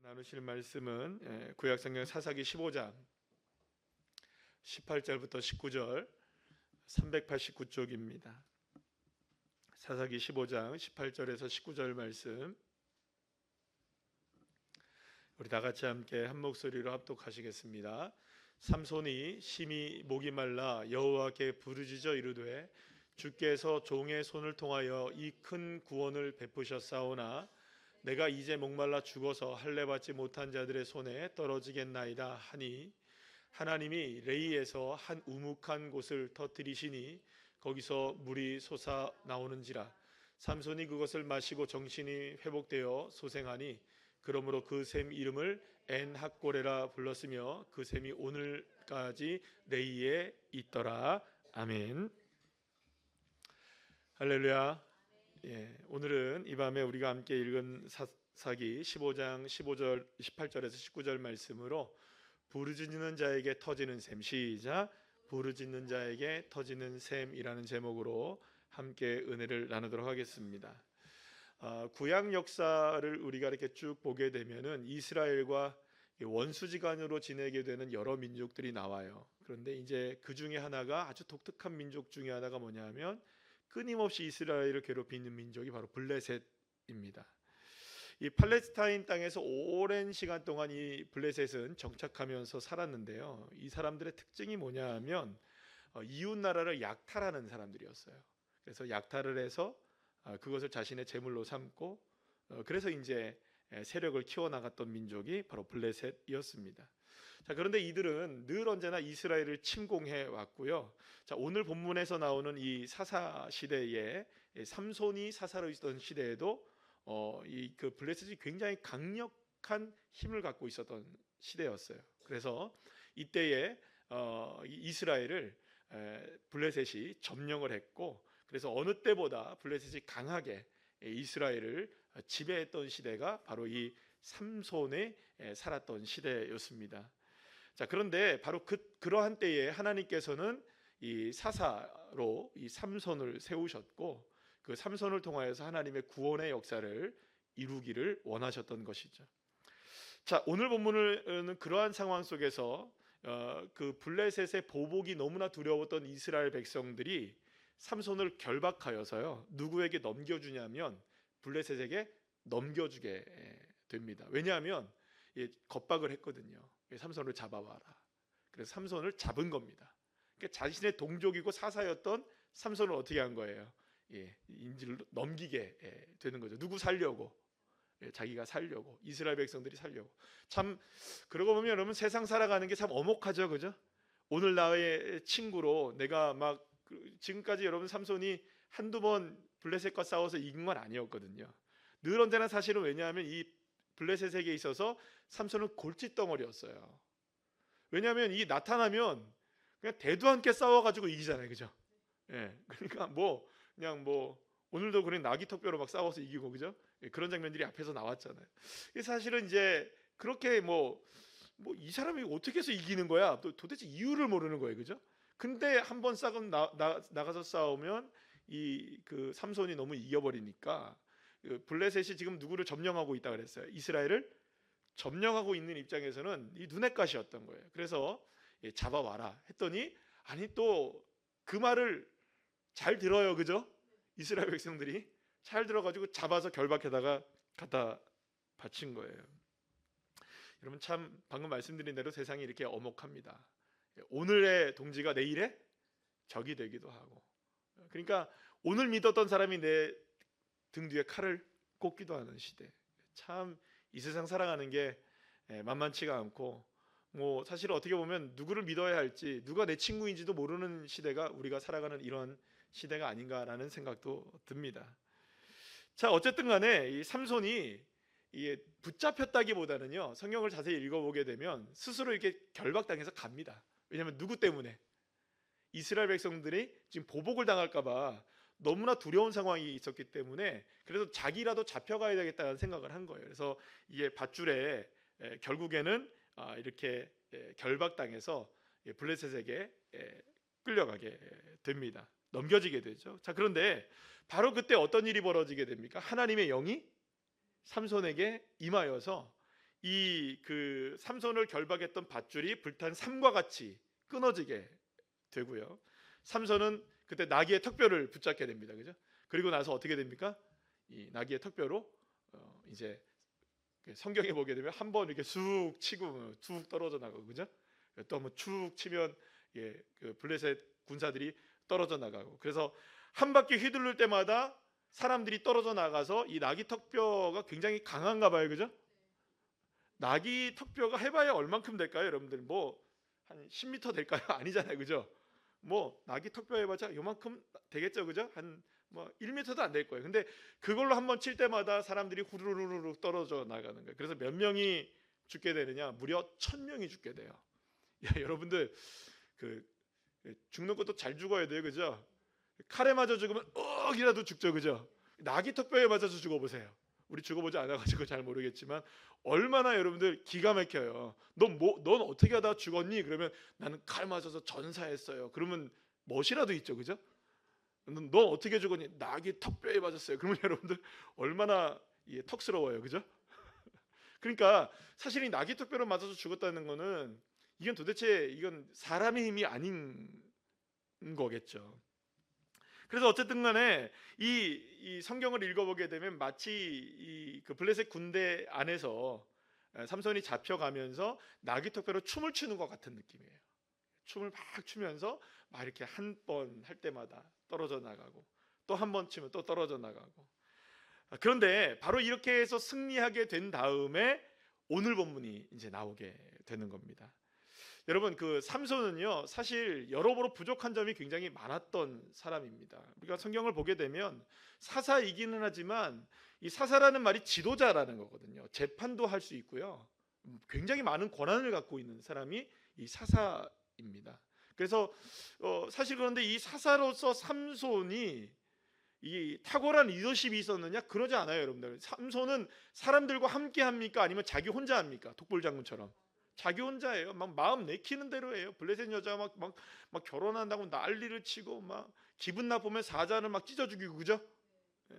나누실 말씀은 구약성경 사사기 15장 18절부터 19절 389쪽입니다. 사사기 15장 18절에서 19절 말씀 우리 다 같이 함께 한 목소리로 합독하시겠습니다. 삼손이 심히 목이 말라 여호와께 부르짖어 이르되 주께서 종의 손을 통하여 이 큰 구원을 베푸셨사오나 내가 이제 목말라 죽어서 할례 받지 못한 자들의 손에 떨어지겠나이다 하니 하나님이 레이에서 한 우묵한 곳을 터뜨리시니 거기서 물이 솟아 나오는지라 삼손이 그것을 마시고 정신이 회복되어 소생하니 그러므로 그 샘 이름을 엔학고레라 불렀으며 그 샘이 오늘까지 레이에 있더라. 아멘. 할렐루야. 오늘은 이 밤에 우리가 함께 읽은 사사기 15장 15절 18절에서 19절 말씀으로 부르짖는 자에게 터지는 샘, 시작, 부르짖는 자에게 터지는 샘이라는 제목으로 함께 은혜를 나누도록 하겠습니다. 구약 역사를 우리가 이렇게 쭉 보게 되면은 이스라엘과 원수지간으로 지내게 되는 여러 민족들이 나와요. 그런데 이제 그 중에 하나가 아주 독특한 민족 중에 하나가 뭐냐면 끊임없이 이스라엘을 괴롭히는 민족이 바로 블레셋입니다. 이 팔레스타인 땅에서 오랜 시간 동안 이 블레셋은 정착하면서 살았는데요. 이 사람들의 특징이 뭐냐 하면 이웃 나라를 약탈하는 사람들이었어요. 그래서 약탈을 해서 그것을 자신의 제물로 삼고 그래서 이제 세력을 키워나갔던 민족이 바로 블레셋이었습니다. 자, 그런데 이들은 늘 언제나 이스라엘을 침공해 왔고요. 자, 오늘 본문에서 나오는 이 사사 시대에 삼손이 사사로 있던 시대에도 그 블레셋이 굉장히 강력한 힘을 갖고 있었던 시대였어요. 그래서 이때에 이스라엘을 블레셋이 점령을 했고 그래서 어느 때보다 블레셋이 강하게 이스라엘을 지배했던 시대가 바로 이 삼손에 살았던 시대였습니다. 자, 그런데 바로 그러한 때에 하나님께서는 이 사사로 이 삼손을 세우셨고 그 삼손을 통하여서 하나님의 구원의 역사를 이루기를 원하셨던 것이죠. 자, 오늘 본문은 그러한 상황 속에서 그 블레셋의 보복이 너무나 두려웠던 이스라엘 백성들이 삼손을 결박하여서요 누구에게 넘겨주냐면 블레셋에게 넘겨주게 됩니다. 왜냐하면 겁박을 했거든요. 삼손을 잡아와라. 그래서 삼손을 잡은 겁니다. 그러니까 자신의 동족이고 사사였던 삼손을 어떻게 한 거예요? 인질로 넘기게 되는 거죠. 누구 살려고? 자기가 살려고, 이스라엘 백성들이 살려고. 참 그러고 보면 여러분 세상 살아가는 게 참 엄혹하죠, 그죠? 오늘 나의 친구로 내가 막 지금까지 여러분 삼손이 한두 번 블레셋과 싸워서 이긴 건 아니었거든요. 늘 언제나 사실은 왜냐하면 이 블레셋에게 있어서 삼손은 골칫덩어리였어요. 왜냐하면 이 나타나면 그냥 대도 않게 싸워가지고 이기잖아요, 그죠? 그러니까 그냥 오늘도 그런 나기턱뼈로 막 싸워서 이기고 그죠? 그런 장면들이 앞에서 나왔잖아요. 사실은 이제 그렇게 이 사람이 어떻게 해서 이기는 거야? 또 도대체 이유를 모르는 거예요, 그죠? 근데 한번 나가서 싸우면 그 삼손이 너무 이겨버리니까 블레셋이 지금 누구를 점령하고 있다 그랬어요. 이스라엘을 점령하고 있는 입장에서는 이 눈엣 가시였던 거예요. 그래서 잡아와라 했더니 아니 또 그 말을 잘 들어요, 그죠? 이스라엘 백성들이 잘 들어가지고 잡아서 결박에다가 갖다 바친 거예요. 여러분 참 방금 말씀드린 대로 세상이 이렇게 엄혹합니다. 오늘의 동지가 내일의 적이 되기도 하고, 그러니까 오늘 믿었던 사람이 내 등 뒤에 칼을 꽂기도 하는 시대. 참 이 세상 살아가는 게 만만치가 않고 사실 어떻게 보면 누구를 믿어야 할지 누가 내 친구인지도 모르는 시대가 우리가 살아가는 이런 시대가 아닌가라는 생각도 듭니다. 자, 어쨌든 간에 이 삼손이 붙잡혔다기보다는요 성경을 자세히 읽어보게 되면 스스로 이렇게 결박당해서 갑니다. 왜냐하면 누구 때문에? 이스라엘 백성들이 지금 보복을 당할까 봐 너무나 두려운 상황이 있었기 때문에 그래서 자기라도 잡혀가야 되겠다는 생각을 한 거예요. 그래서 이게 밧줄에 결국에는 이렇게 결박당해서 블레셋에게 끌려가게 됩니다. 넘겨지게 되죠. 자, 그런데 바로 그때 어떤 일이 벌어지게 됩니까? 하나님의 영이 삼손에게 임하여서 이 그 삼손을 결박했던 밧줄이 불탄 삼과 같이 끊어지게 되고요. 삼손은 그때 나귀의 턱뼈를 붙잡게 됩니다. 그죠? 그리고 나서 어떻게 됩니까? 이 나귀의 턱뼈로 이제 성경에 보게 되면 한 번 이렇게 쑥 치고 툭 떨어져 나가고, 그죠? 또 한번 축 치면 그 블레셋 군사들이 떨어져 나가고, 그래서 한 바퀴 휘두를 때마다 사람들이 떨어져 나가서 이 나귀 턱뼈가 굉장히 강한가 봐요, 그죠? 나귀 턱뼈가 해봐야 얼만큼 될까요, 여러분들? 뭐 한 10m 될까요? 아니잖아요, 그죠? 뭐 나귀 턱뼈 해봤자 요만큼 되겠죠, 그죠? 한 뭐 1m도 안 될 거예요. 근데 그걸로 한번 칠 때마다 사람들이 후루루루 떨어져 나가는 거예요. 그래서 몇 명이 죽게 되느냐? 무려 1000명이 죽게 돼요. 야, 여러분들 그 죽는 것도 잘 죽어야 돼요, 그죠? 칼에 맞아 죽으면 억이라도 죽죠, 그죠? 나귀 턱뼈에 맞아서 죽어보세요. 우리 죽어보지 않아가지고 잘 모르겠지만 얼마나 여러분들 기가 막혀요. 넌 어떻게 하다 죽었니? 그러면 나는 칼 맞아서 전사했어요. 그러면 멋이라도 있죠, 그죠? 넌 어떻게 죽었니? 나귀 턱뼈에 맞았어요. 그러면 여러분들 얼마나 턱스러워요, 그죠? 그러니까 사실 이 나귀 턱뼈로 맞아서 죽었다는 거는 이건 사람의 힘이 아닌 거겠죠. 그래서 어쨌든 간에 이 성경을 읽어보게 되면 마치 그 블레셋 군대 안에서 삼손이 잡혀가면서 나귀 턱뼈로 춤을 추는 것 같은 느낌이에요. 춤을 막 추면서 막 이렇게 한 번 할 때마다 떨어져 나가고, 또 한 번 치면 또 떨어져 나가고. 그런데 바로 이렇게 해서 승리하게 된 다음에 오늘 본문이 이제 나오게 되는 겁니다. 여러분, 그 삼손은요 사실 여러모로 부족한 점이 굉장히 많았던 사람입니다. 우리가 성경을 보게 되면 사사이기는 하지만 이 사사라는 말이 지도자라는 거거든요. 재판도 할 수 있고요, 굉장히 많은 권한을 갖고 있는 사람이 이 사사입니다. 그래서 사실 그런데 이 사사로서 삼손이 이 탁월한 리더십이 있었느냐? 그러지 않아요, 여러분들. 삼손은 사람들과 함께 합니까? 아니면 자기 혼자 합니까? 독불장군처럼 자기 혼자예요. 막 마음 내키는 대로 해요. 블레셋 여자 막 결혼한다고 난리를 치고 막 기분 나쁘면 사자를 막 찢어 죽이고, 그죠? 예.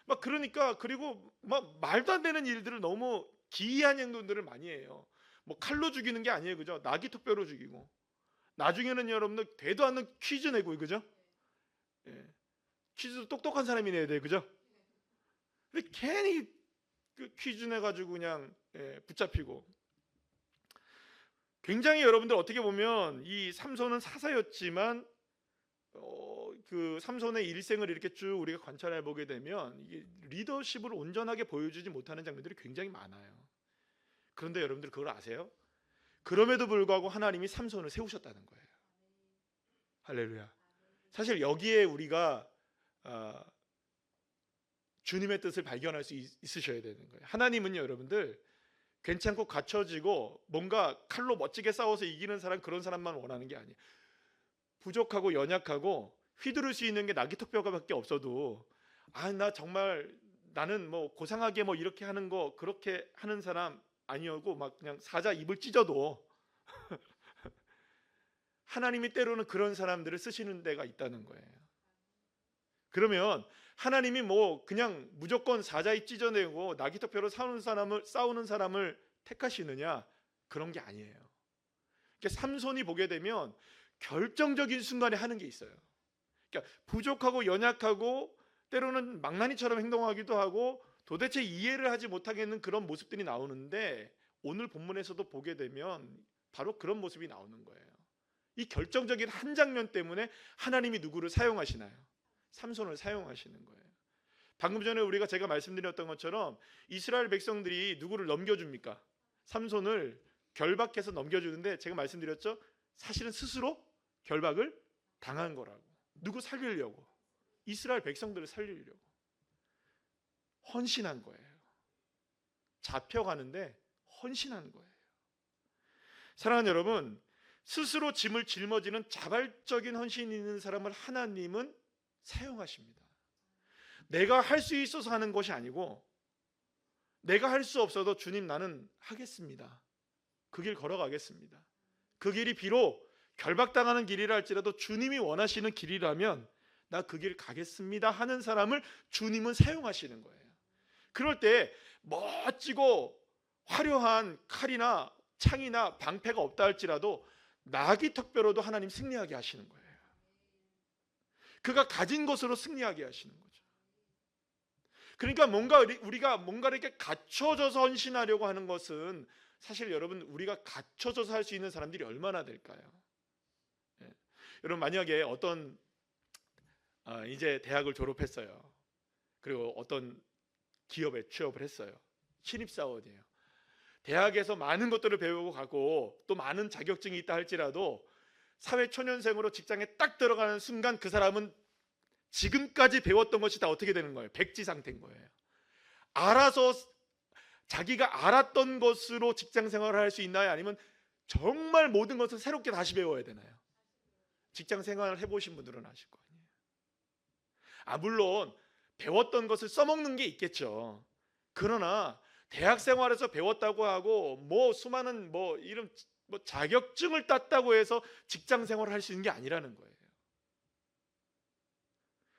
막 그러니까, 그리고 막 말도 안 되는 일들을 너무 기이한 행동들을 많이 해요. 뭐 칼로 죽이는 게 아니에요, 그죠? 나귀 턱뼈로 죽이고, 나중에는 여러분들 되도 않는 퀴즈 내고, 그죠? 예. 퀴즈도 똑똑한 사람이 내야 돼요, 그죠? 근데 괜히 그 퀴즈 내가지고 그냥 붙잡히고. 굉장히 여러분들 어떻게 보면 이 삼손은 사사였지만 그 삼손의 일생을 이렇게 쭉 우리가 관찰해 보게 되면 이게 리더십을 온전하게 보여주지 못하는 장면들이 굉장히 많아요. 그런데 여러분들 그걸 아세요? 그럼에도 불구하고 하나님이 삼손을 세우셨다는 거예요. 할렐루야. 사실 여기에 우리가 주님의 뜻을 발견할 수 있으셔야 되는 거예요. 하나님은요, 여러분들 괜찮고 갖춰지고 뭔가 칼로 멋지게 싸워서 이기는 사람, 그런 사람만 원하는 게 아니에요. 부족하고 연약하고 휘두를 수 있는 게 나귀 턱뼈가밖에 없어도 나 정말 나는 뭐 고상하게 뭐 이렇게 하는 거, 그렇게 하는 사람 아니었고 막 그냥 사자 입을 찢어도 하나님이 때로는 그런 사람들을 쓰시는 데가 있다는 거예요. 그러면 하나님이 뭐 그냥 무조건 사자입 찢어내고 나귀 턱뼈로 싸우는 사람을 택하시느냐? 그런 게 아니에요. 그러니까 삼손이 보게 되면 결정적인 순간에 하는 게 있어요. 그러니까 부족하고 연약하고 때로는 망나니처럼 행동하기도 하고 도대체 이해를 하지 못하겠는 그런 모습들이 나오는데, 오늘 본문에서도 보게 되면 바로 그런 모습이 나오는 거예요. 이 결정적인 한 장면 때문에 하나님이 누구를 사용하시나요? 삼손을 사용하시는 거예요. 방금 전에 제가 말씀드렸던 것처럼 이스라엘 백성들이 누구를 넘겨줍니까? 삼손을 결박해서 넘겨주는데, 제가 말씀드렸죠? 사실은 스스로 결박을 당한 거라고. 누구 살리려고, 이스라엘 백성들을 살리려고 헌신한 거예요. 잡혀가는데 헌신한 거예요. 사랑하는 여러분, 스스로 짐을 짊어지는 자발적인 헌신이 있는 사람을 하나님은 사용하십니다. 내가 할 수 있어서 하는 것이 아니고, 내가 할 수 없어도 주님 나는 하겠습니다, 그 길 걸어가겠습니다, 그 길이 비록 결박당하는 길이라 할지라도 주님이 원하시는 길이라면 나 그 길 가겠습니다 하는 사람을 주님은 사용하시는 거예요. 그럴 때 멋지고 화려한 칼이나 창이나 방패가 없다 할지라도 나귀 턱뼈로도 하나님 승리하게 하시는 거예요. 그가 가진 것으로 승리하게 하시는 거죠. 그러니까 우리가 뭔가를 이렇게 갖춰져서 헌신하려고 하는 것은 사실 여러분, 우리가 갖춰져서 할 수 있는 사람들이 얼마나 될까요? 예. 여러분, 만약에 어떤 이제 대학을 졸업했어요. 그리고 어떤 기업에 취업을 했어요. 신입사원이에요. 대학에서 많은 것들을 배우고 가고 또 많은 자격증이 있다 할지라도 사회초년생으로 직장에 딱 들어가는 순간 그 사람은 지금까지 배웠던 것이 다 어떻게 되는 거예요? 백지 상태인 거예요. 알아서 자기가 알았던 것으로 직장 생활을 할 수 있나요? 아니면 정말 모든 것을 새롭게 다시 배워야 되나요? 직장 생활을 해보신 분들은 아실 거 아니에요. 물론 배웠던 것을 써먹는 게 있겠죠. 그러나 대학 생활에서 배웠다고 하고 수많은 이런 자격증을 땄다고 해서 직장 생활을 할 수 있는 게 아니라는 거예요.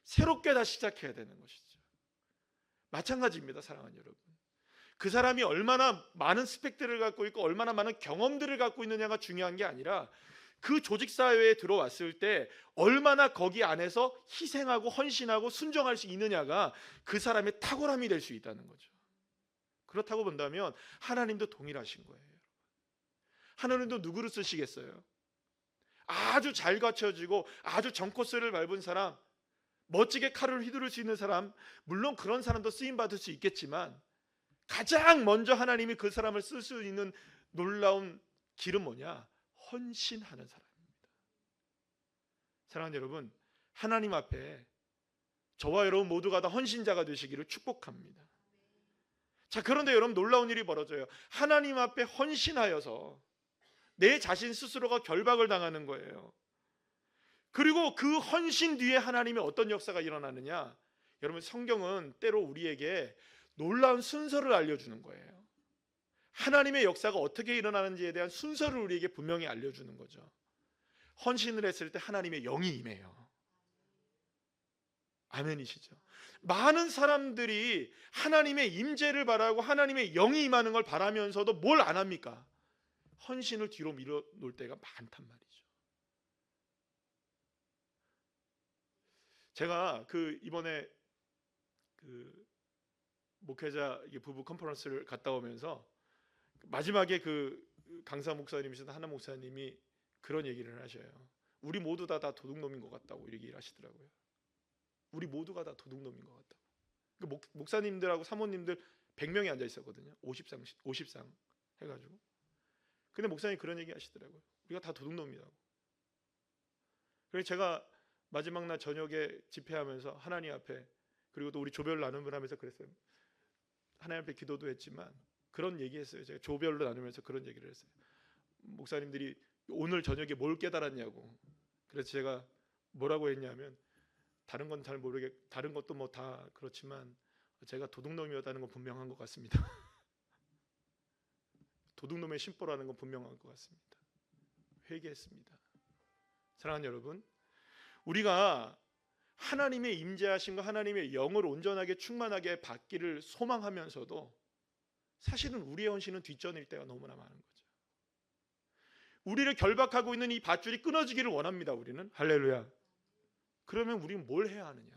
새롭게 다시 시작해야 되는 것이죠. 마찬가지입니다, 사랑하는 여러분. 그 사람이 얼마나 많은 스펙들을 갖고 있고 얼마나 많은 경험들을 갖고 있느냐가 중요한 게 아니라 그 조직 사회에 들어왔을 때 얼마나 거기 안에서 희생하고 헌신하고 순종할 수 있느냐가 그 사람의 탁월함이 될 수 있다는 거죠. 그렇다고 본다면 하나님도 동일하신 거예요. 하나님도 누구를 쓰시겠어요? 아주 잘 갖춰지고 아주 정코스를 밟은 사람, 멋지게 칼을 휘두를 수 있는 사람, 물론 그런 사람도 쓰임 받을 수 있겠지만 가장 먼저 하나님이 그 사람을 쓸 수 있는 놀라운 길은 뭐냐? 헌신하는 사람입니다. 사랑하는 여러분, 하나님 앞에 저와 여러분 모두가 다 헌신자가 되시기를 축복합니다. 자, 그런데 여러분, 놀라운 일이 벌어져요. 하나님 앞에 헌신하여서 내 자신 스스로가 결박을 당하는 거예요. 그리고 그 헌신 뒤에 하나님의 어떤 역사가 일어나느냐? 여러분, 성경은 때로 우리에게 놀라운 순서를 알려주는 거예요. 하나님의 역사가 어떻게 일어나는지에 대한 순서를 우리에게 분명히 알려주는 거죠. 헌신을 했을 때 하나님의 영이 임해요. 아멘이시죠? 많은 사람들이 하나님의 임재를 바라고 하나님의 영이 임하는 걸 바라면서도 뭘 안 합니까? 헌신을 뒤로 밀어놓을 때가 많단 말이죠. 제가 이번에 목회자 부부 컨퍼런스를 갔다 오면서 마지막에 강사 목사님이신 하나 목사님이 그런 얘기를 하셔요. 우리 모두 다 도둑놈인 것 같다고 얘기를 하시더라고요. 우리 모두가 다 도둑놈인 것 같다고. 목사님들하고 사모님들 100명이 앉아 있었거든요. 50상 해가지고. 근데 목사님이 그런 얘기 하시더라고요. 우리가 다 도둑놈이라고. 그래서 제가 마지막 날 저녁에 집회하면서 하나님 앞에, 그리고 또 우리 조별 나눔을 하면서 그랬어요. 하나님 앞에 기도도 했지만 그런 얘기했어요. 제가 조별로 나누면서 그런 얘기를 했어요. 목사님들이 오늘 저녁에 뭘 깨달았냐고. 그래서 제가 뭐라고 했냐면, 다른 건 잘 다른 것도 다 그렇지만 제가 도둑놈이었다는 건 분명한 것 같습니다. 도둑놈의 심보라는 건 분명한 것 같습니다. 회개했습니다. 사랑하는 여러분, 우리가 하나님의 임재하심과 하나님의 영을 온전하게 충만하게 받기를 소망하면서도 사실은 우리의 헌신은 뒷전일 때가 너무나 많은 거죠. 우리를 결박하고 있는 이 밧줄이 끊어지기를 원합니다. 우리는. 할렐루야. 그러면 우리는 뭘 해야 하느냐?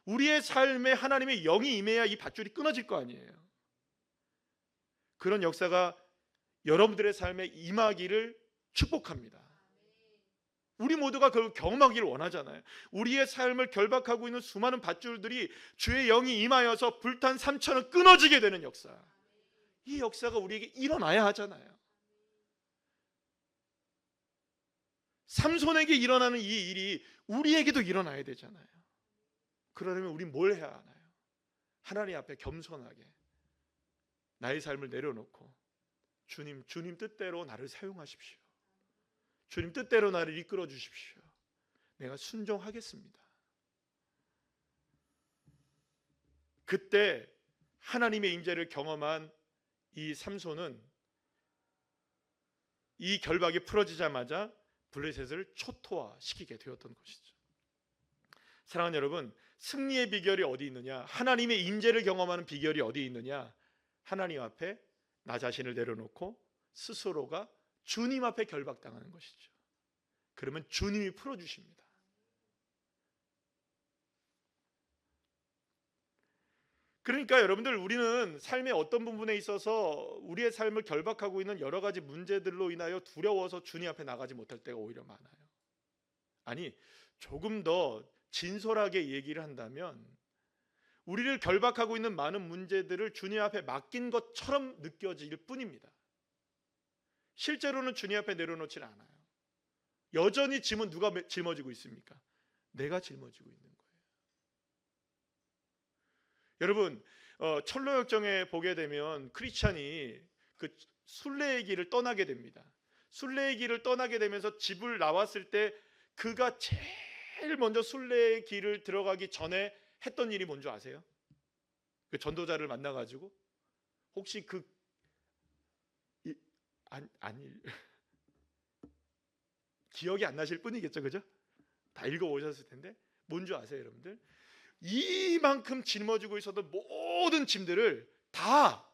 우리의 삶에 하나님의 영이 임해야 이 밧줄이 끊어질 거 아니에요. 그런 역사가 여러분들의 삶에 임하기를 축복합니다. 우리 모두가 그걸 경험하기를 원하잖아요. 우리의 삶을 결박하고 있는 수많은 밧줄들이 주의 영이 임하여서 불탄 삼천은 끊어지게 되는 역사, 이 역사가 우리에게 일어나야 하잖아요. 삼손에게 일어나는 이 일이 우리에게도 일어나야 되잖아요. 그러려면 우리 뭘 해야 하나요? 하나님 앞에 겸손하게 나의 삶을 내려놓고 주님 뜻대로 나를 사용하십시오. 주님 뜻대로 나를 이끌어 주십시오. 내가 순종하겠습니다. 그때 하나님의 임재를 경험한 이 삼손은 이 결박이 풀어지자마자 블레셋을 초토화시키게 되었던 것이죠. 사랑하는 여러분, 승리의 비결이 어디 있느냐? 하나님의 임재를 경험하는 비결이 어디 있느냐? 하나님 앞에 나 자신을 내려놓고 스스로가 주님 앞에 결박당하는 것이죠. 그러면 주님이 풀어주십니다. 그러니까 여러분들, 우리는 삶의 어떤 부분에 있어서 우리의 삶을 결박하고 있는 여러 가지 문제들로 인하여 두려워서 주님 앞에 나가지 못할 때가 오히려 많아요. 아니, 조금 더 진솔하게 얘기를 한다면 우리를 결박하고 있는 많은 문제들을 주님 앞에 맡긴 것처럼 느껴질 뿐입니다. 실제로는 주님 앞에 내려놓질 않아요. 여전히 짐은 누가 짊어지고 있습니까? 내가 짊어지고 있는 거예요. 여러분, 철로역정에 보게 되면 크리스찬이 그 순례의 길을 떠나게 됩니다. 순례의 길을 떠나게 되면서 집을 나왔을 때 그가 제일 먼저 순례의 길을 들어가기 전에 했던 일이 뭔지 아세요? 그 전도자를 만나가지고 혹시 기억이 안 나실 뿐이겠죠, 그죠? 다 읽어오셨을 텐데 뭔지 아세요, 여러분들? 이만큼 짊어지고 있어도 모든 짐들을 다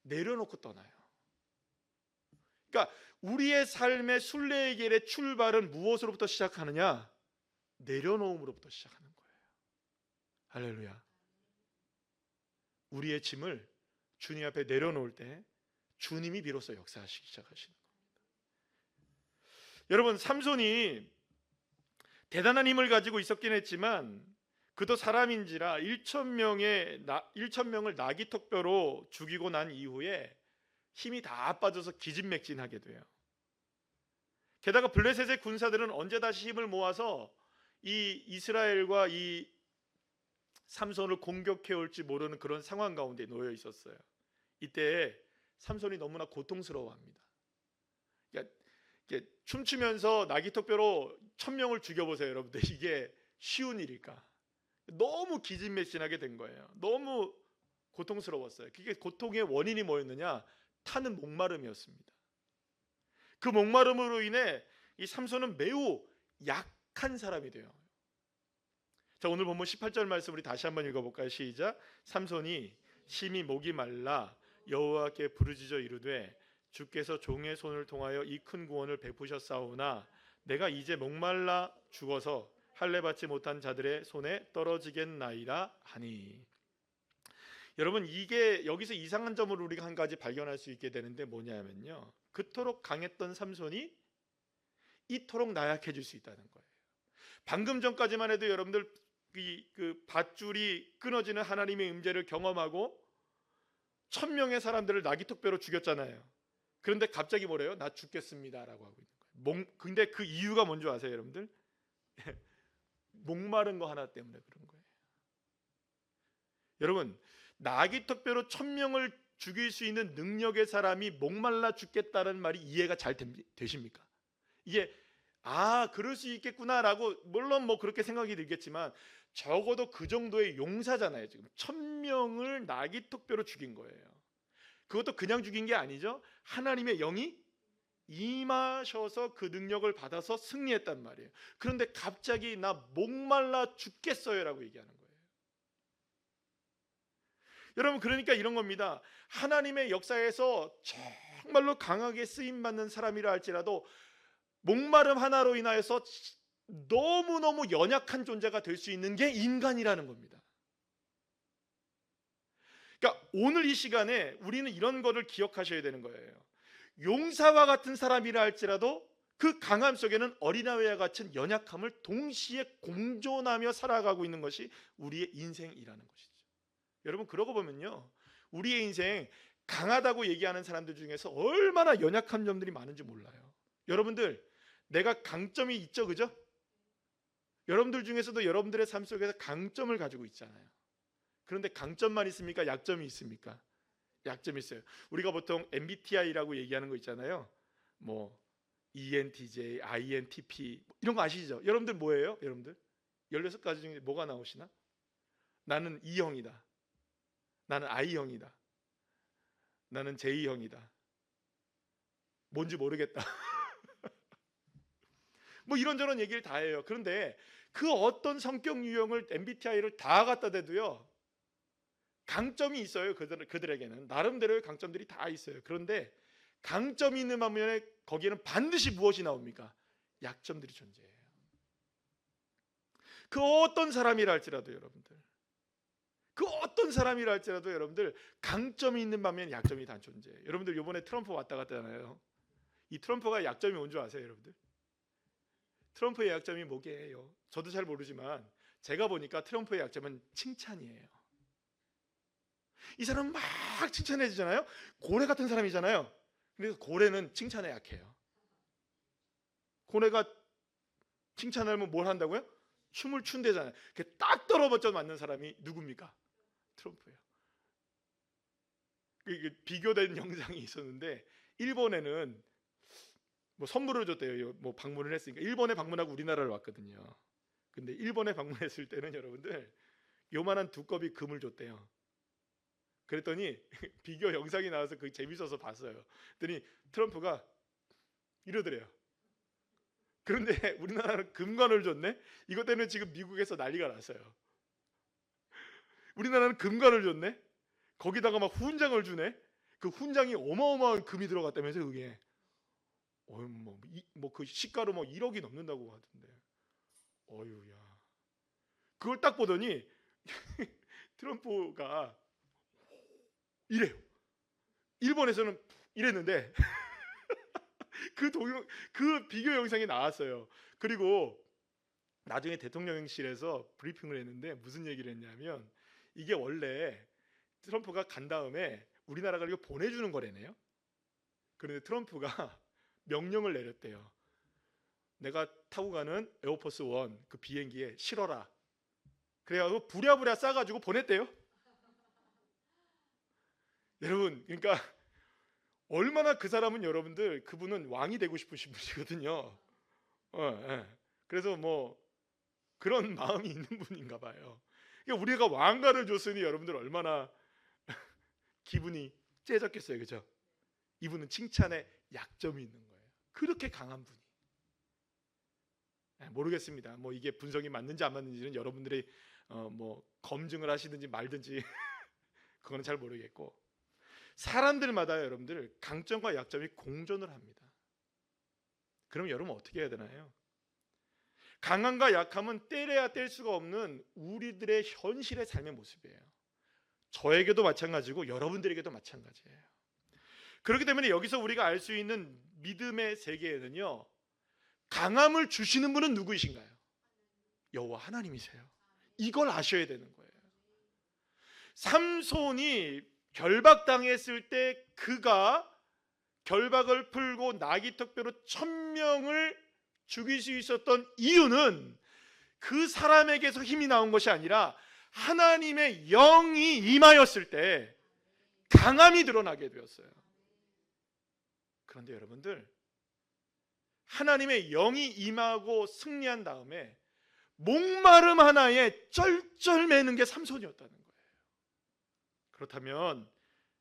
내려놓고 떠나요. 그러니까 우리의 삶의 순례의 길의 출발은 무엇으로부터 시작하느냐? 내려놓음으로부터 시작하는 거예요. 할렐루야. 우리의 짐을 주님 앞에 내려놓을 때 주님이 비로소 역사하시기 시작하시는 겁니다. 여러분, 삼손이 대단한 힘을 가지고 있었긴 했지만 그도 사람인지라 1,000명을 나귀턱뼈로 죽이고 난 이후에 힘이 다 빠져서 기진맥진하게 돼요. 게다가 블레셋의 군사들은 언제 다시 힘을 모아서 이 이스라엘과 이 삼손을 공격해 올지 모르는 그런 상황 가운데 놓여 있었어요. 이때 삼손이 너무나 고통스러워합니다. 그러니까 춤추면서 나귀턱뼈로 1,000명을 죽여보세요, 여러분들. 이게 쉬운 일일까? 너무 기진맥진하게 된 거예요. 너무 고통스러웠어요. 그게 고통의 원인이 뭐였느냐? 타는 목마름이었습니다. 그 목마름으로 인해 이 삼손은 매우 약한 사람이 돼요. 자, 오늘 본문 18절 말씀 우리 다시 한번 읽어볼까요? 시작. 삼손이 심히 목이 말라 여호와께 부르짖어 이르되 주께서 종의 손을 통하여 이 큰 구원을 베푸셨사오나 내가 이제 목말라 죽어서 할례 받지 못한 자들의 손에 떨어지겠나이다 하니. 여러분, 이게 여기서 이상한 점을 우리가 한 가지 발견할 수 있게 되는데 뭐냐면요, 그토록 강했던 삼손이 이토록 나약해질 수 있다는 거예요. 방금 전까지만 해도 여러분들 그 밧줄이 끊어지는 하나님의 임재를 경험하고 1,000명의 사람들을 나귀턱뼈로 죽였잖아요. 그런데 갑자기 뭐래요? 나 죽겠습니다라고 하고 있는 거예요. 근데 그 이유가 뭔지 아세요, 여러분들? 목마른 거 하나 때문에 그런 거예요. 여러분, 나귀턱뼈로 1,000명을 죽일 수 있는 능력의 사람이 목말라 죽겠다는 말이 이해가 잘 되십니까? 이게 그럴 수 있겠구나라고, 물론 뭐 그렇게 생각이 들겠지만 적어도 그 정도의 용사잖아요. 지금 1,000명을 나귀턱뼈로 죽인 거예요. 그것도 그냥 죽인 게 아니죠. 하나님의 영이 임하셔서 그 능력을 받아서 승리했단 말이에요. 그런데 갑자기 나 목말라 죽겠어요라고 얘기하는 거예요. 여러분, 그러니까 이런 겁니다. 하나님의 역사에서 정말로 강하게 쓰임받는 사람이라 할지라도 목마름 하나로 인하여서 너무너무 연약한 존재가 될 수 있는 게 인간이라는 겁니다. 그러니까 오늘 이 시간에 우리는 이런 거를 기억하셔야 되는 거예요. 용사와 같은 사람이라 할지라도 그 강함 속에는 어린아이와 같은 연약함을 동시에 공존하며 살아가고 있는 것이 우리의 인생이라는 것이죠. 여러분, 그러고 보면요, 우리의 인생 강하다고 얘기하는 사람들 중에서 얼마나 연약한 점들이 많은지 몰라요. 여러분들, 내가 강점이 있죠, 그죠? 여러분들 중에서도 여러분들의 삶 속에서 강점을 가지고 있잖아요. 그런데 강점만 있습니까? 약점이 있습니까? 약점이 있어요. 우리가 보통 MBTI라고 얘기하는 거 있잖아요. 뭐 ENTJ, INTP 이런 거 아시죠? 여러분들 뭐예요? 여러분들 16가지 중에 뭐가 나오시나? 나는 E형이다. 나는 I형이다. 나는 J형이다. 뭔지 모르겠다. 뭐 이런저런 얘기를 다 해요. 그런데 그 어떤 성격 유형을 MBTI를 다 갖다 대도요, 강점이 있어요. 그들에게는 나름대로의 강점들이 다 있어요. 그런데 강점이 있는 반면에 거기에는 반드시 무엇이 나옵니까? 약점들이 존재해요. 그 어떤 사람이라 할지라도 여러분들, 그 어떤 사람이라 할지라도 여러분들 강점이 있는 반면에 약점이 다 존재해요. 여러분들 이번에 트럼프 왔다 갔다잖아요. 이 트럼프가 약점이 뭔 줄 아세요, 여러분들? 트럼프의 약점이 뭐게요? 저도 잘 모르지만 제가 보니까 트럼프의 약점은 칭찬이에요. 이 사람 막 칭찬해 주잖아요. 고래 같은 사람이잖아요. 그래서 고래는 칭찬에 약해요. 고래가 칭찬하면 뭘 한다고요? 춤을 춘대잖아요. 딱 떨어버져 맞는 사람이 누굽니까? 트럼프예요. 이게 비교된 영상이 있었는데 일본에는 뭐 선물을 줬대요. 뭐 방문을 했으니까 일본에 방문하고 우리나라를 왔거든요. 근데 일본에 방문했을 때는 여러분들 요만한 두꺼비 금을 줬대요. 그랬더니 비교 영상이 나와서 그게 재밌어서 봤어요. 그랬더니 트럼프가 이러더래요. 그런데 우리나라는 금관을 줬네. 이것 때문에 지금 미국에서 난리가 났어요. 우리나라는 금관을 줬네. 거기다가 막 훈장을 주네. 그 훈장이 어마어마한 금이 들어갔다면서 그게. 그 시가로 뭐 1억이 넘는다고 하던데. 어유야. 그걸 딱 보더니 트럼프가 이래요. 일본에서는 이랬는데 그 비교 영상이 나왔어요. 그리고 나중에 대통령실에서 브리핑을 했는데 무슨 얘기를 했냐면 이게 원래 트럼프가 간 다음에 우리나라가 이거 보내주는 거래네요. 그런데 트럼프가 명령을 내렸대요. 내가 타고 가는 에어포스 1 그 비행기에 실어라. 그래가지고 부랴부랴 싸가지고 보냈대요. 여러분, 그러니까 얼마나 그 사람은 여러분들 그분은 왕이 되고 싶으신 분이거든요. 예. 그래서 뭐 그런 마음이 있는 분인가 봐요. 그러니까 우리가 왕가를 줬으니 여러분들 얼마나 기분이 째졌겠어요, 그죠? 이분은 칭찬에 약점이 있는 거예요. 그렇게 강한 분이. 모르겠습니다. 뭐 이게 분석이 맞는지 안 맞는지는 여러분들이 뭐 검증을 하시든지 말든지 그거는 잘 모르겠고 사람들마다 여러분들 강점과 약점이 공존을 합니다. 그럼 여러분 어떻게 해야 되나요? 강함과 약함은 떼려야 뗄 수가 없는 우리들의 현실의 삶의 모습이에요. 저에게도 마찬가지고 여러분들에게도 마찬가지예요. 그렇기 때문에 여기서 우리가 알 수 있는 믿음의 세계에는요, 강함을 주시는 분은 누구이신가요? 여호와 하나님이세요. 이걸 아셔야 되는 거예요. 삼손이 결박당했을 때 그가 결박을 풀고 나귀턱뼈로 1000명을 죽일 수 있었던 이유는 그 사람에게서 힘이 나온 것이 아니라 하나님의 영이 임하였을 때 강함이 드러나게 되었어요. 그런데 여러분들, 하나님의 영이 임하고 승리한 다음에 목마름 하나에 쩔쩔매는 게 삼손이었다는 거예요. 그렇다면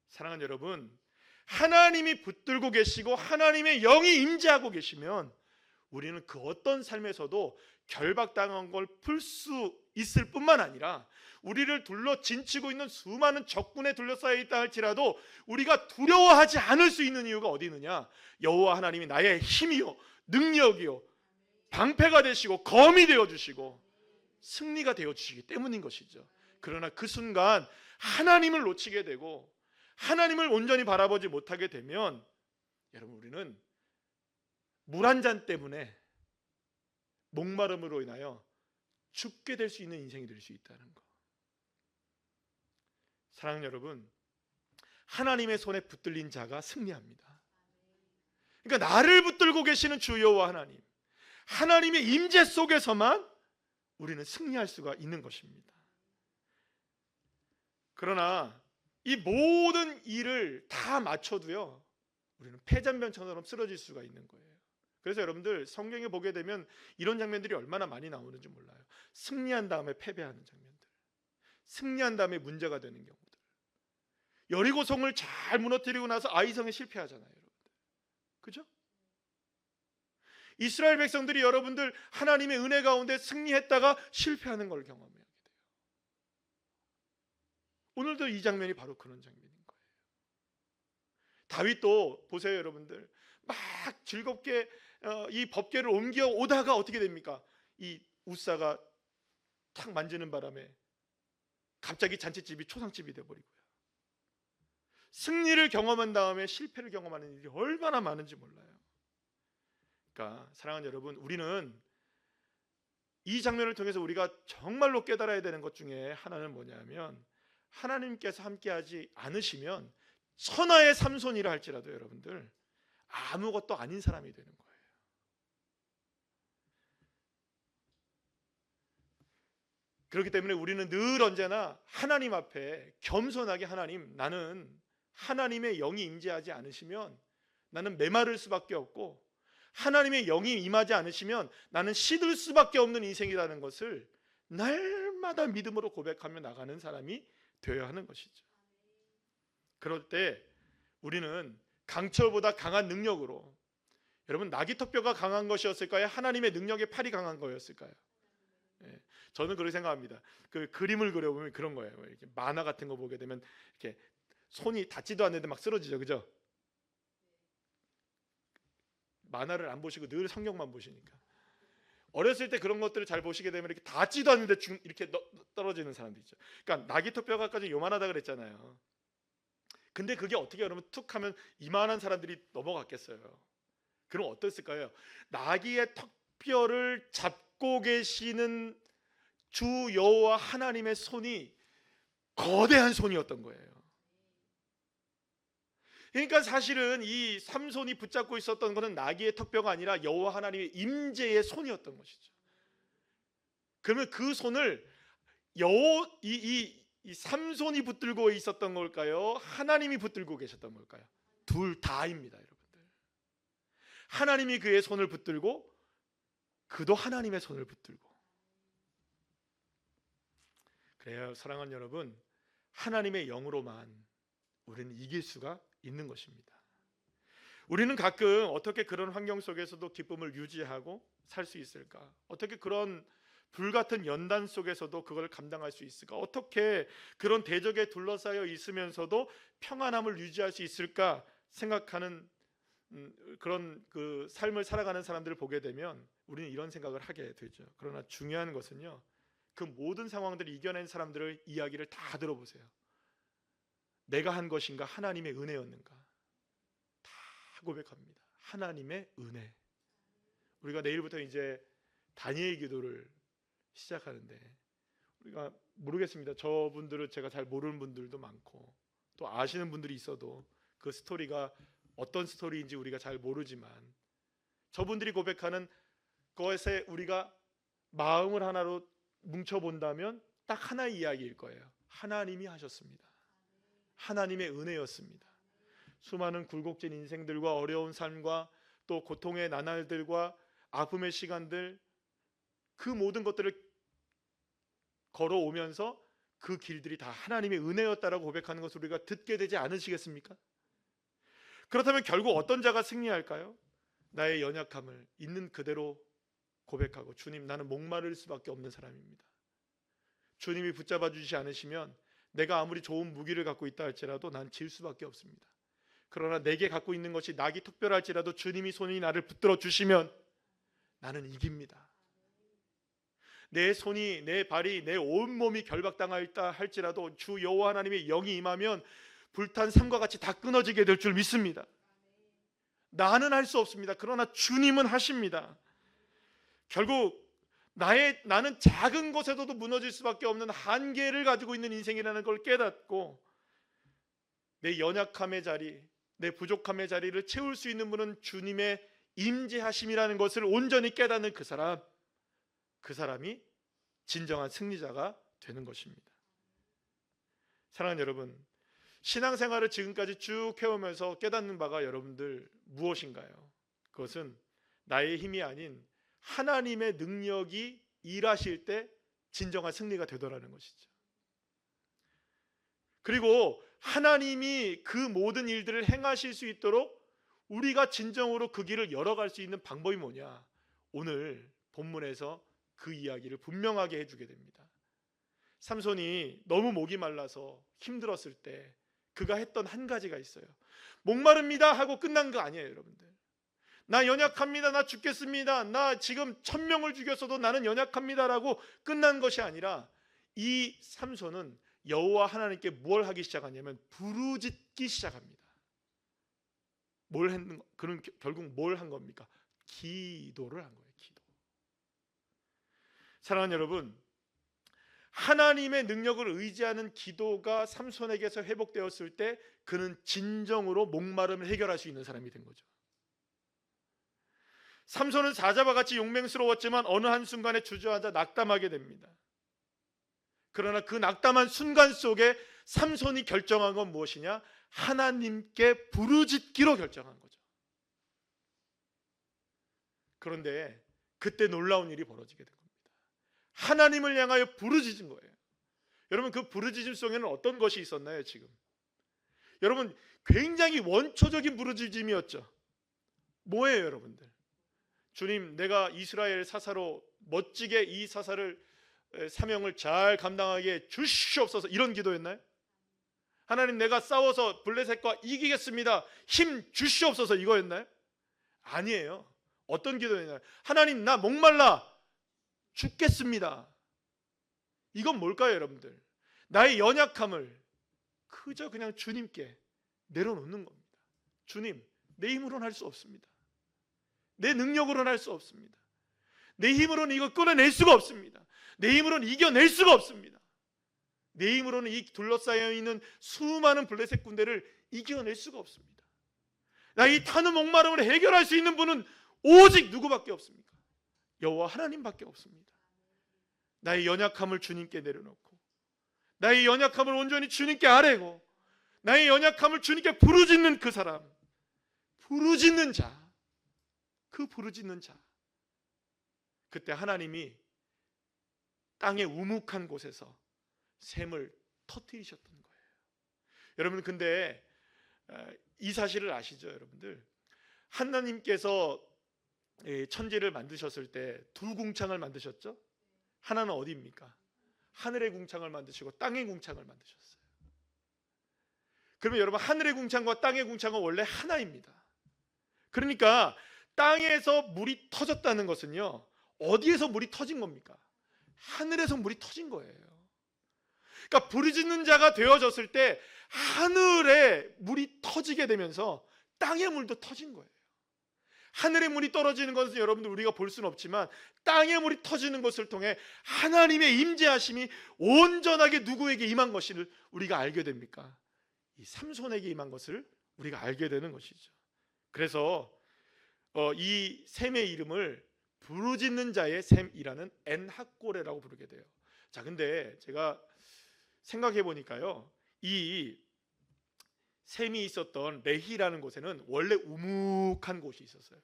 사랑하는 여러분, 하나님이 붙들고 계시고 하나님의 영이 임재하고 계시면 우리는 그 어떤 삶에서도 결박당한 걸 풀 수 있을 뿐만 아니라 우리를 둘러 진치고 있는 수많은 적군에 둘러싸여 있다 할지라도 우리가 두려워하지 않을 수 있는 이유가 어디 있느냐? 여호와 하나님이 나의 힘이요 능력이요 방패가 되시고 검이 되어주시고 승리가 되어주시기 때문인 것이죠. 그러나 그 순간 하나님을 놓치게 되고 하나님을 온전히 바라보지 못하게 되면 여러분, 우리는 물 한 잔 때문에 목마름으로 인하여 죽게 될 수 있는 인생이 될 수 있다는 것. 사랑하는 여러분, 하나님의 손에 붙들린 자가 승리합니다. 그러니까 나를 붙들고 계시는 주 여호와 하나님, 하나님의 임재 속에서만 우리는 승리할 수가 있는 것입니다. 그러나 이 모든 일을 다 맞춰도요, 우리는 패잔병처럼 쓰러질 수가 있는 거예요. 그래서 여러분들 성경에 보게 되면 이런 장면들이 얼마나 많이 나오는지 몰라요. 승리한 다음에 패배하는 장면들, 승리한 다음에 문제가 되는 경우들. 여리고성을 잘 무너뜨리고 나서 아이성에 실패하잖아요, 여러분들. 그죠? 이스라엘 백성들이 여러분들 하나님의 은혜 가운데 승리했다가 실패하는 걸 경험해야 돼요. 오늘도 이 장면이 바로 그런 장면인 거예요. 다윗도 보세요, 여러분들. 막 즐겁게 이 법궤를 옮겨 오다가 어떻게 됩니까? 이 우사가 탁 만지는 바람에 갑자기 잔치집이 초상집이 돼버리고요. 승리를 경험한 다음에 실패를 경험하는 일이 얼마나 많은지 몰라요. 그러니까 사랑하는 여러분, 우리는 이 장면을 통해서 우리가 정말로 깨달아야 되는 것 중에 하나는 뭐냐면, 하나님께서 함께하지 않으시면 천하의 삼손이라 할지라도 여러분들 아무것도 아닌 사람이 되는 거예요. 그렇기 때문에 우리는 늘 언제나 하나님 앞에 겸손하게, 하나님, 나는 하나님의 영이 임재하지 않으시면 나는 메마를 수밖에 없고, 하나님의 영이 임하지 않으시면 나는 시들 수밖에 없는 인생이라는 것을 날마다 믿음으로 고백하며 나가는 사람이 되어야 하는 것이죠. 그럴 때 우리는 강철보다 강한 능력으로, 여러분, 나귀턱뼈가 강한 것이었을까요? 하나님의 능력의 팔이 강한 거였을까요? 예, 저는 그렇게 생각합니다. 그 그림을 그려보면 그런 거예요. 이렇게 만화 같은 거 보게 되면 이렇게 손이 닿지도 않는데 막 쓰러지죠, 그죠? 만화를 안 보시고 늘 성경만 보시니까. 어렸을 때 그런 것들을 잘 보시게 되면 이렇게 닿지도 않는데 이렇게 떨어지는 사람들 있죠. 그러니까 나귀턱뼈가까지 요만하다 그랬잖아요. 근데 그게 어떻게 여러분 툭 하면 이만한 사람들이 넘어갔겠어요. 그럼 어땠을까요? 나귀의 턱뼈를 잡고 계시는 주 여호와 하나님의 손이 거대한 손이었던 거예요. 그러니까 사실은 이 삼손이 붙잡고 있었던 것은 나귀의 턱뼈가 아니라 여호와 하나님의 임재의 손이었던 것이죠. 그러면 그 손을 이 삼손이 붙들고 있었던 걸까요? 하나님이 붙들고 계셨던 걸까요? 둘 다입니다, 여러분들. 하나님이 그의 손을 붙들고 그도 하나님의 손을 붙들고. 그래요, 사랑하는 여러분, 하나님의 영으로만 우리는 이길 수가 있는 것입니다. 우리는 가끔 어떻게 그런 환경 속에서도 기쁨을 유지하고 살 수 있을까? 어떻게 그런 불같은 연단 속에서도 그걸 감당할 수 있을까? 어떻게 그런 대적에 둘러싸여 있으면서도 평안함을 유지할 수 있을까 생각하는 그런 그 삶을 살아가는 사람들을 보게 되면 우리는 이런 생각을 하게 되죠. 그러나 중요한 것은요, 그 모든 상황들을 이겨낸 사람들의 이야기를 다 들어보세요. 내가 한 것인가 하나님의 은혜였는가? 다 고백합니다. 하나님의 은혜. 우리가 내일부터 이제 다니엘 기도를 시작하는데, 우리가 모르겠습니다. 저분들은 제가 잘 모르는 분들도 많고 또 아시는 분들이 있어도 그 스토리가 어떤 스토리인지 우리가 잘 모르지만, 저분들이 고백하는 것에 우리가 마음을 하나로 뭉쳐본다면 딱 하나의 이야기일 거예요. 하나님이 하셨습니다. 하나님의 은혜였습니다. 수많은 굴곡진 인생들과 어려운 삶과 또 고통의 나날들과 아픔의 시간들, 그 모든 것들을 걸어오면서 그 길들이 다 하나님의 은혜였다라고 고백하는 것을 우리가 듣게 되지 않으시겠습니까? 그렇다면 결국 어떤 자가 승리할까요? 나의 연약함을 있는 그대로 고백하고, 주님, 나는 목마를 수밖에 없는 사람입니다. 주님이 붙잡아 주시지 않으시면 내가 아무리 좋은 무기를 갖고 있다 할지라도 난 질 수밖에 없습니다. 그러나 내게 갖고 있는 것이 나귀 턱뼈랄지라도 주님이 손이 나를 붙들어 주시면 나는 이깁니다. 내 손이, 내 발이, 내 온몸이 결박당하였다 할지라도 주 여호와 하나님의 영이 임하면 불탄 삶과 같이 다 끊어지게 될 줄 믿습니다. 나는 할 수 없습니다. 그러나 주님은 하십니다. 결국 나는 작은 것에서도 무너질 수밖에 없는 한계를 가지고 있는 인생이라는 걸 깨닫고, 내 연약함의 자리, 내 부족함의 자리를 채울 수 있는 분은 주님의 임재하심이라는 것을 온전히 깨닫는 그 사람이 진정한 승리자가 되는 것입니다. 사랑하는 여러분, 신앙생활을 지금까지 쭉 해오면서 깨닫는 바가 여러분들 무엇인가요? 그것은 나의 힘이 아닌 하나님의 능력이 일하실 때 진정한 승리가 되더라는 것이죠. 그리고 하나님이 그 모든 일들을 행하실 수 있도록 우리가 진정으로 그 길을 열어갈 수 있는 방법이 뭐냐? 오늘 본문에서 그 이야기를 분명하게 해주게 됩니다. 삼손이 너무 목이 말라서 힘들었을 때 그가 했던 한 가지가 있어요. 목마릅니다 하고 끝난 거 아니에요, 여러분들. 나 연약합니다, 나 죽겠습니다, 나 지금 1000명을 죽였어도 나는 연약합니다라고 끝난 것이 아니라 이 삼손은 여호와 하나님께 뭘 하기 시작하냐면 부르짖기 시작합니다. 뭘 했는, 그는 결국 뭘 한 겁니까? 기도를 한 거예요. 기도. 사랑하는 여러분, 하나님의 능력을 의지하는 기도가 삼손에게서 회복되었을 때 그는 진정으로 목마름을 해결할 수 있는 사람이 된 거죠. 삼손은 사자와 같이 용맹스러웠지만 어느 한순간에 주저앉아 낙담하게 됩니다. 그러나 그 낙담한 순간 속에 삼손이 결정한 건 무엇이냐? 하나님께 부르짖기로 결정한 거죠. 그런데 그때 놀라운 일이 벌어지게 된 겁니다. 하나님을 향하여 부르짖은 거예요. 여러분, 그 부르짖음 속에는 어떤 것이 있었나요? 지금 여러분, 굉장히 원초적인 부르짖음이었죠. 뭐예요, 여러분들? 주님, 내가 이스라엘 사사로 멋지게 이 사명을 잘 감당하게 주시옵소서, 이런 기도였나요? 하나님, 내가 싸워서 블레셋과 이기겠습니다, 힘 주시옵소서, 이거였나요? 아니에요. 어떤 기도였나요? 하나님, 나 목말라 죽겠습니다. 이건 뭘까요, 여러분들? 나의 연약함을 그저 그냥 주님께 내려놓는 겁니다. 주님, 내 힘으로는 할 수 없습니다. 내 능력으로는 할 수 없습니다. 내 힘으로는 이거 끌어낼 수가 없습니다. 내 힘으로는 이겨낼 수가 없습니다. 내 힘으로는 이 둘러싸여 있는 수많은 블레셋 군대를 이겨낼 수가 없습니다. 나 이 타는 목마름을 해결할 수 있는 분은 오직 누구밖에 없습니까? 여호와 하나님밖에 없습니다. 나의 연약함을 주님께 내려놓고, 나의 연약함을 온전히 주님께 아뢰고, 나의 연약함을 주님께 부르짖는 그 사람, 부르짖는 자, 그 부르짖는 자, 그때 하나님이 땅의 우묵한 곳에서 샘을 터뜨리셨던 거예요. 여러분, 근데 이 사실을 아시죠, 여러분들? 하나님께서 천지를 만드셨을 때 두 궁창을 만드셨죠? 하나는 어디입니까? 하늘의 궁창을 만드시고 땅의 궁창을 만드셨어요. 그러면 여러분, 하늘의 궁창과 땅의 궁창은 원래 하나입니다. 그러니까 땅에서 물이 터졌다는 것은요, 어디에서 물이 터진 겁니까? 하늘에서 물이 터진 거예요. 그러니까 부르짖는 자가 되어졌을 때 하늘에 물이 터지게 되면서 땅의 물도 터진 거예요. 하늘의 물이 떨어지는 것은 여러분들 우리가 볼 수는 없지만 땅의 물이 터지는 것을 통해 하나님의 임재하심이 온전하게 누구에게 임한 것을 우리가 알게 됩니까? 이 삼손에게 임한 것을 우리가 알게 되는 것이죠. 그래서 이 셈의 이름을 부르짖는 자의 셈이라는 엔하꼬레라고 부르게 돼요. 자, 근데 제가 생각해 보니까요, 이 셈이 있었던 레히라는 곳에는 원래 우묵한 곳이 있었어요.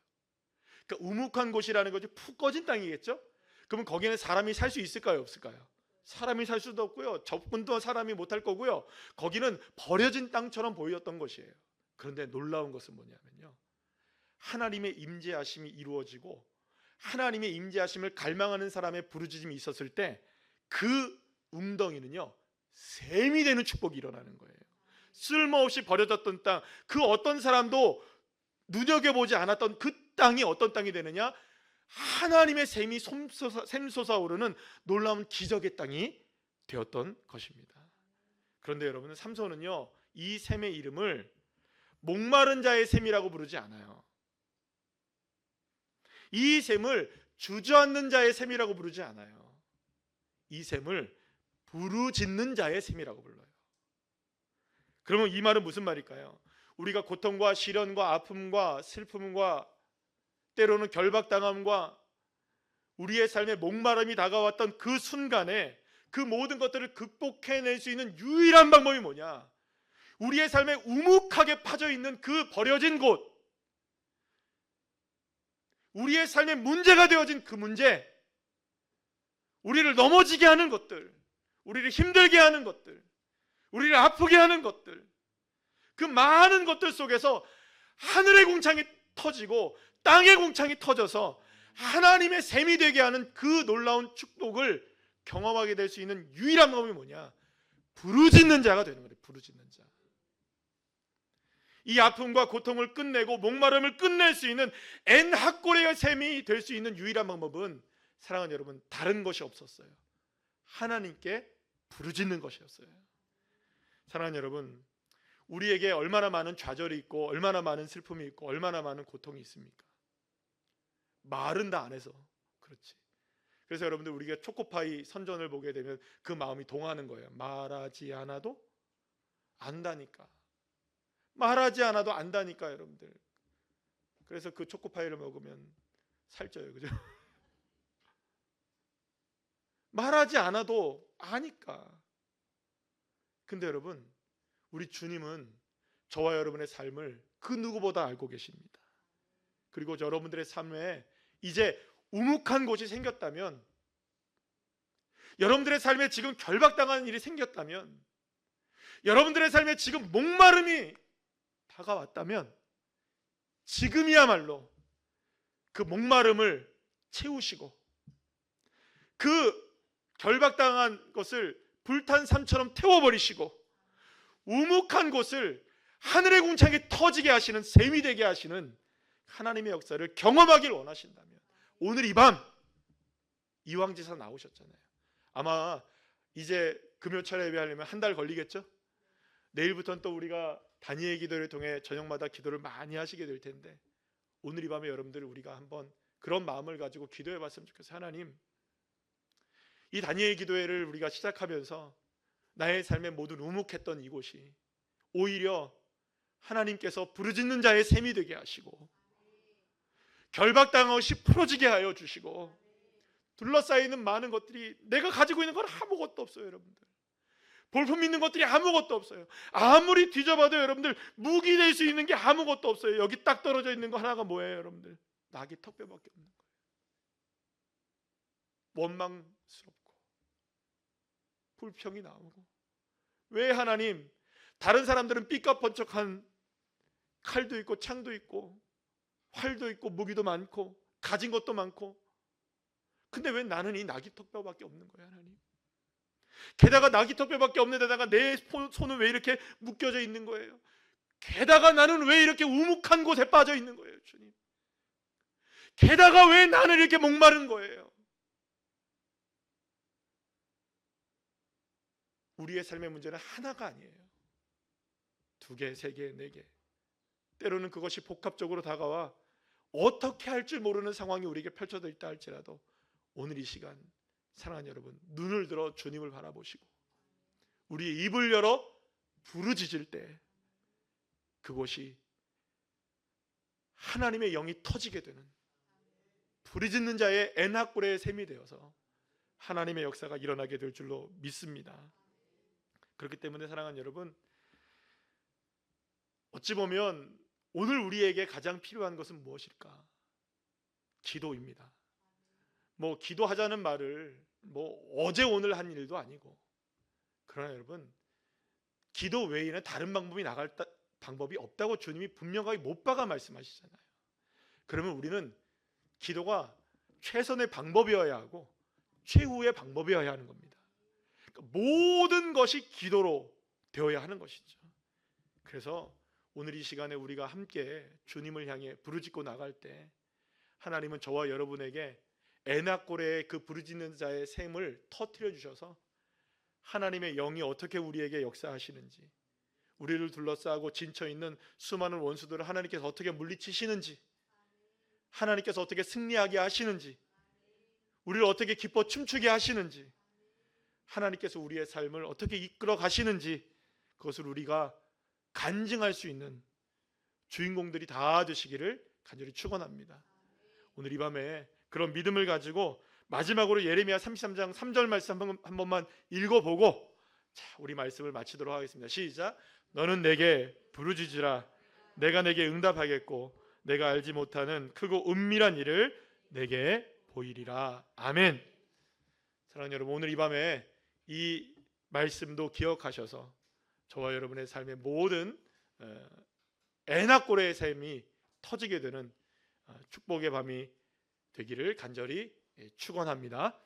그러니까 우묵한 곳이라는 것이 푹 꺼진 땅이겠죠? 그러면 거기는 사람이 살 수 있을까요, 없을까요? 사람이 살 수도 없고요, 접근도 사람이 못할 거고요, 거기는 버려진 땅처럼 보였던 것이에요. 그런데 놀라운 것은 뭐냐면요, 하나님의 임재하심이 이루어지고 하나님의 임재하심을 갈망하는 사람의 부르짖음이 있었을 때 그 웅덩이는요, 샘이 되는 축복이 일어나는 거예요. 쓸모없이 버려졌던 땅, 그 어떤 사람도 눈여겨보지 않았던 그 땅이 어떤 땅이 되느냐? 하나님의 샘이 샘솟아오르는 놀라운 기적의 땅이 되었던 것입니다. 그런데 여러분, 삼손은요, 이 샘의 이름을 목마른 자의 샘이라고 부르지 않아요. 이 샘을 주저앉는 자의 샘이라고 부르지 않아요. 이 샘을 부르짖는 자의 샘이라고 불러요. 그러면 이 말은 무슨 말일까요? 우리가 고통과 시련과 아픔과 슬픔과 때로는 결박당함과 우리의 삶에 목마름이 다가왔던 그 순간에 그 모든 것들을 극복해낼 수 있는 유일한 방법이 뭐냐? 우리의 삶에 우묵하게 파져있는 그 버려진 곳, 우리의 삶에 문제가 되어진 그 문제, 우리를 넘어지게 하는 것들, 우리를 힘들게 하는 것들, 우리를 아프게 하는 것들, 그 많은 것들 속에서 하늘의 궁창이 터지고 땅의 궁창이 터져서 하나님의 샘이 되게 하는 그 놀라운 축복을 경험하게 될 수 있는 유일한 방법이 뭐냐? 부르짖는 자가 되는 거예요. 부르짖는 자. 이 아픔과 고통을 끝내고 목마름을 끝낼 수 있는 엔하골의 셈이 될 수 있는 유일한 방법은 사랑하는 여러분, 다른 것이 없었어요. 하나님께 부르짖는 것이었어요. 사랑하는 여러분, 우리에게 얼마나 많은 좌절이 있고 얼마나 많은 슬픔이 있고 얼마나 많은 고통이 있습니까? 말은 다 안 해서 그렇지. 그래서 여러분들, 우리가 초코파이 선전을 보게 되면 그 마음이 동하는 거예요. 말하지 않아도 안다니까. 말하지 않아도 안다니까 여러분들. 그래서 그 초코파이를 먹으면 살쪄요. 그죠? 말하지 않아도 아니까. 근데 여러분, 우리 주님은 저와 여러분의 삶을 그 누구보다 알고 계십니다. 그리고 여러분들의 삶에 이제 우묵한 곳이 생겼다면, 여러분들의 삶에 지금 결박당하는 일이 생겼다면, 여러분들의 삶에 지금 목마름이 다가왔다면, 지금이야말로 그 목마름을 채우시고 그 결박당한 것을 불탄 삶처럼 태워버리시고 우묵한 곳을 하늘의 궁창이 터지게 하시는, 샘이 되게 하시는 하나님의 역사를 경험하길 원하신다면 오늘 이 밤 이왕지사 나오셨잖아요. 아마 이제 금요철에 예배하려면 한 달 걸리겠죠? 내일부터는 또 우리가 다니엘 기도를 통해 저녁마다 기도를 많이 하시게 될 텐데, 오늘 이 밤에 여러분들 우리가 한번 그런 마음을 가지고 기도해 봤으면 좋겠어요. 하나님, 이 다니엘 기도회를 우리가 시작하면서 나의 삶에 모든 우묵했던 이곳이 오히려 하나님께서 부르짖는 자의 셈이 되게 하시고 결박당한 것이 풀어지게 하여 주시고, 둘러싸이는 많은 것들이 내가 가지고 있는 건 아무것도 없어요. 여러분들, 볼품 있는 것들이 아무것도 없어요. 아무리 뒤져봐도 여러분들 무기 될 수 있는 게 아무것도 없어요. 여기 딱 떨어져 있는 거 하나가 뭐예요? 여러분들, 낙이 턱뼈밖에 없는 거예요. 원망스럽고 불평이 나오고, 왜 하나님, 다른 사람들은 삐까번쩍한 칼도 있고 창도 있고 활도 있고 무기도 많고 가진 것도 많고, 근데 왜 나는 이 낙이 턱뼈밖에 없는 거야? 하나님, 게다가 낙이 턱뼈밖에 없는 데다가 내 손은 왜 이렇게 묶여져 있는 거예요? 게다가 나는 왜 이렇게 우묵한 곳에 빠져 있는 거예요? 주님, 게다가 왜 나는 이렇게 목마른 거예요? 우리의 삶의 문제는 하나가 아니에요. 2개, 3개, 4개. 때로는 그것이 복합적으로 다가와 어떻게 할 줄 모르는 상황이 우리에게 펼쳐져 있다 할지라도, 오늘 이 시간 사랑하는 여러분, 눈을 들어 주님을 바라보시고 우리의 입을 열어 부르짖을 때 그곳이 하나님의 영이 터지게 되는, 부르짖는 자의 엔하골의 셈이 되어서 하나님의 역사가 일어나게 될 줄로 믿습니다. 그렇기 때문에 사랑하는 여러분, 어찌 보면 오늘 우리에게 가장 필요한 것은 무엇일까? 기도입니다. 기도하자는 말을 어제 오늘 한 일도 아니고, 그러나 여러분, 기도 외에는 다른 방법이 나갈 방법이 없다고 주님이 분명하게 못 박아 말씀하시잖아요. 그러면 우리는 기도가 최선의 방법이어야 하고 최후의 방법이어야 하는 겁니다. 그러니까 모든 것이 기도로 되어야 하는 것이죠. 그래서 오늘 이 시간에 우리가 함께 주님을 향해 부르짖고 나갈 때, 하나님은 저와 여러분에게 엔하골의 그 부르짖는 자의 셈을 터뜨려 주셔서 하나님의 영이 어떻게 우리에게 역사하시는지, 우리를 둘러싸고 진쳐 있는 수많은 원수들을 하나님께서 어떻게 물리치시는지, 하나님께서 어떻게 승리하게 하시는지, 우리를 어떻게 기뻐 춤추게 하시는지, 하나님께서 우리의 삶을 어떻게 이끌어 가시는지, 그것을 우리가 간증할 수 있는 주인공들이 다 되시기를 간절히 축원합니다. 오늘 이 밤에 그런 믿음을 가지고 마지막으로 예레미야 33장 3절 말씀 한 번만 읽어보고 우리 말씀을 마치도록 하겠습니다. 시작. 너는 내게 부르짖으라. 내가 내게 응답하겠고 내가 알지 못하는 크고 은밀한 일을 내게 보이리라. 아멘. 사랑하는 여러분, 오늘 이 밤에 이 말씀도 기억하셔서 저와 여러분의 삶의 모든 엔하골의 셈이 터지게 되는 축복의 밤이 되기를 간절히 축원합니다.